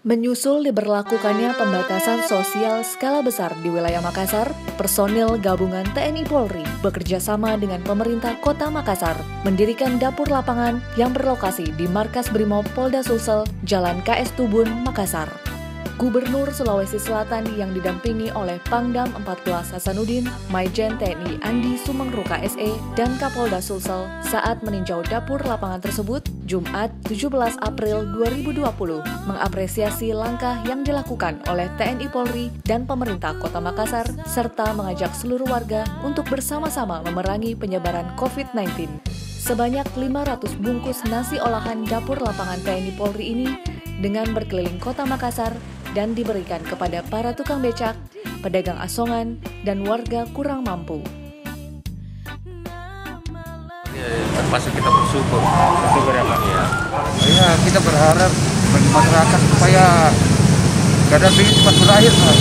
Menyusul diberlakukannya pembatasan sosial skala besar di wilayah Makassar, personil gabungan TNI Polri bekerja sama dengan pemerintah Kota Makassar mendirikan dapur lapangan yang berlokasi di Markas Brimob Polda Sulsel, Jalan KS Tubun, Makassar. Gubernur Sulawesi Selatan yang didampingi oleh Pangdam 14 Hasanuddin, Maijen TNI Andi Sumengruka SE, dan Kapolda Sulsel saat meninjau dapur lapangan tersebut, Jumat 17 April 2020, mengapresiasi langkah yang dilakukan oleh TNI Polri dan pemerintah Kota Makassar, serta mengajak seluruh warga untuk bersama-sama memerangi penyebaran COVID-19. Sebanyak 500 bungkus nasi olahan dapur lapangan TNI Polri ini dengan berkeliling Kota Makassar dan diberikan kepada para tukang becak, pedagang asongan, dan warga kurang mampu. Terpaksa kita bersyukur ya Pak. Ya, kita berharap bagi masyarakat supaya keadaan ini cepat berakhir Pak.